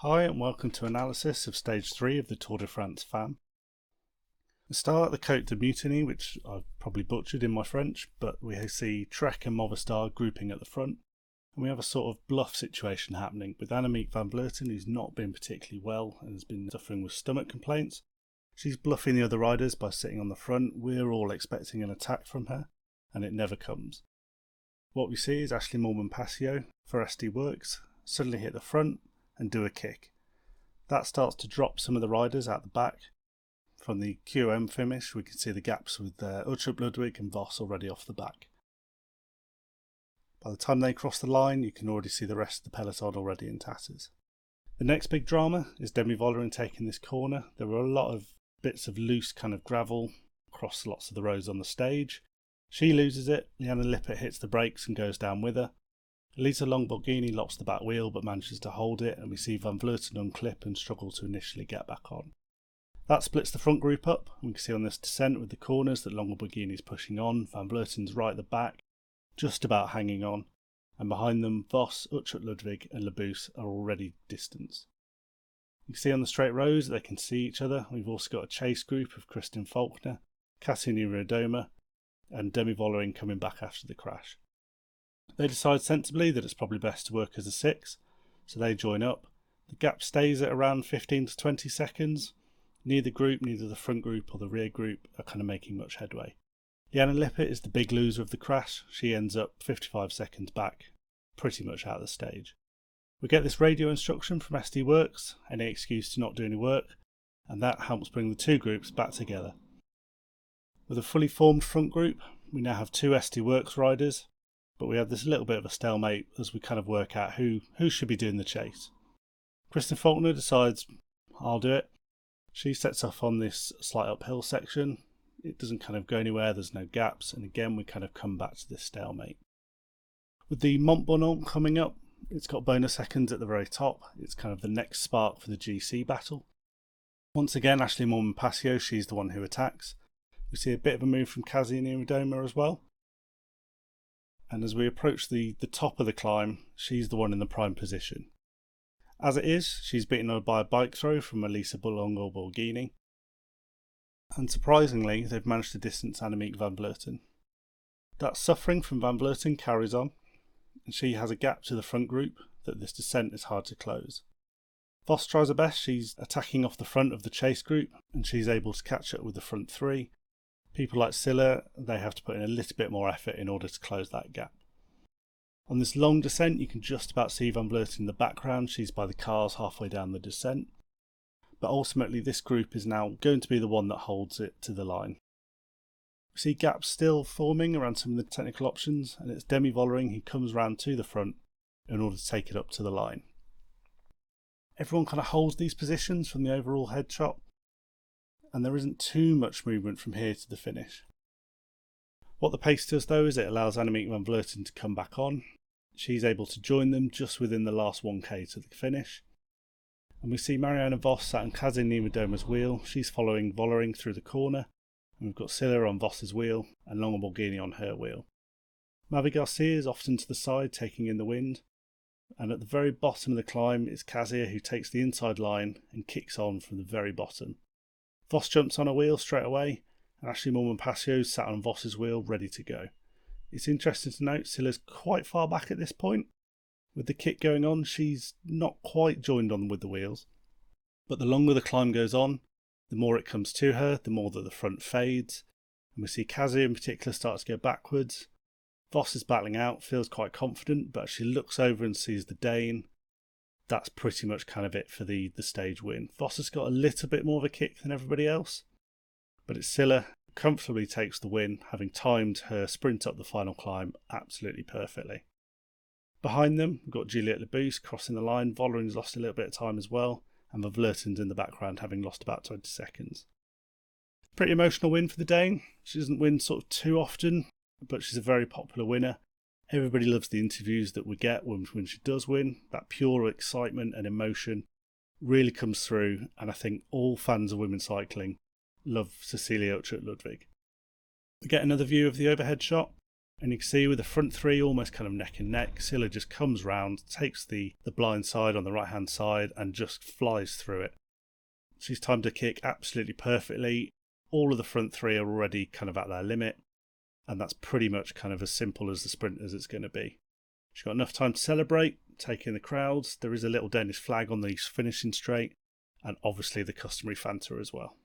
Hi and welcome to analysis of stage 3 of the Tour de France Femmes. We start at the Côte de Mutiny, which I've probably butchered in my French, but we see Trek and Movistar grouping at the front, and we have a sort of bluff situation happening with Annemiek van Vleuten, who's not been particularly well and has been suffering with stomach complaints. She's bluffing the other riders by sitting on the front. We're all expecting an attack from her, and it never comes. What we see is Ashley Moolman-Pasio for SD Works suddenly hit the front and do a kick. That starts to drop some of the riders out the back. From the QM finish, we can see the gaps with Uttrup Ludwig and Vos already off the back. By the time they cross the line, you can already see the rest of the peloton already in tatters. The next big drama is Demi Vollering taking this corner. There were a lot of bits of loose kind of gravel across lots of the roads on the stage. She loses it, Liane Lippert hits the brakes and goes down with her. Elisa Longo-Borghini lops the back wheel but manages to hold it, and we see Van Vleuten unclip and struggle to initially get back on. That splits the front group up. We can see on this descent with the corners that Longo-Borghini is pushing on, Van Vleuten's right at the back, just about hanging on, and behind them Vos, Uttrup Ludwig and Labous are already distanced. You can see on the straight rows that they can see each other. We've also got a chase group of Kristin Faulkner, Katarina Rodoma and Demi Vollering coming back after the crash. They decide sensibly that it's probably best to work as a 6, so they join up. The gap stays at around 15 to 20 seconds. Neither group, neither the front group or the rear group are kind of making much headway. Liane Lippert is the big loser of the crash. She ends up 55 seconds back, pretty much out of the stage. We get this radio instruction from SD Works, any excuse to not do any work, and that helps bring the two groups back together. With a fully formed front group, we now have two SD Works riders, but we have this little bit of a stalemate as we kind of work out who should be doing the chase. Kristin Faulkner decides, I'll do it. She sets off on this slight uphill section. It doesn't kind of go anywhere, there's no gaps, and again we kind of come back to this stalemate. With the Montbonnot coming up, it's got bonus seconds at the very top. It's kind of the next spark for the GC battle. Once again, Ashley Moolman-Pasio, she's the one who attacks. We see a bit of a move from Katarina Rodoma as well. And as we approach the top of the climb, she's the one in the prime position. As it is, she's beaten by a bike throw from Elisa Longo-Borghini. And surprisingly, they've managed to distance Annemiek van Vleuten. That suffering from Van Vleuten carries on, and she has a gap to the front group that this descent is hard to close. Vos tries her best. She's attacking off the front of the chase group, and she's able to catch up with the front three. People like Cille, they have to put in a little bit more effort in order to close that gap. On this long descent, you can just about see Van Vleuten in the background. She's by the cars halfway down the descent. But ultimately, this group is now going to be the one that holds it to the line. We see gaps still forming around some of the technical options, and it's Demi Vollering who comes round to the front in order to take it up to the line. Everyone kind of holds these positions from the overall headshot, and there isn't too much movement from here to the finish. What the pace does though is it allows Annemiek van Vleuten to come back on. She's able to join them just within the last 1k to the finish. And we see Marianne Vos sat on Katarina Rodoma's wheel. She's following Vollering through the corner. And we've got Cille on Vos's wheel and Longo-Borghini on her wheel. Mavi Garcia is often to the side taking in the wind. And at the very bottom of the climb is Kasia who takes the inside line and kicks on from the very bottom. Vos jumps on a wheel straight away, and Ashley Moolman-Pasio sat on Vos's wheel ready to go. It's interesting to note Cille's quite far back at this point. With the kick going on, she's not quite joined on with the wheels. But the longer the climb goes on, the more it comes to her, the more that the front fades. And we see Kasia in particular start to go backwards. Vos is battling out, feels quite confident, but she looks over and sees the Dane. That's pretty much kind of it for the stage win. Vos has got a little bit more of a kick than everybody else, but it's Cille comfortably takes the win, having timed her sprint up the final climb absolutely perfectly. Behind them, we've got Juliette Labous crossing the line. Vollering's lost a little bit of time as well, and Van Vleuten's in the background having lost about 20 seconds. Pretty emotional win for the Dane. She doesn't win sort of too often, but she's a very popular winner. Everybody loves the interviews that we get when she does win. That pure excitement and emotion really comes through, and I think all fans of women's cycling love Cecilie Uttrup Ludwig. We get another view of the overhead shot. And you can see with the front three almost kind of neck and neck, Cille just comes round, takes the blind side on the right hand side and just flies through it. She's timed her kick absolutely perfectly. All of the front three are already kind of at their limit, and that's pretty much kind of as simple as the sprint as it's going to be. She's got enough time to celebrate, take in the crowds. There is a little Danish flag on the finishing straight, and obviously the customary Fanta as well.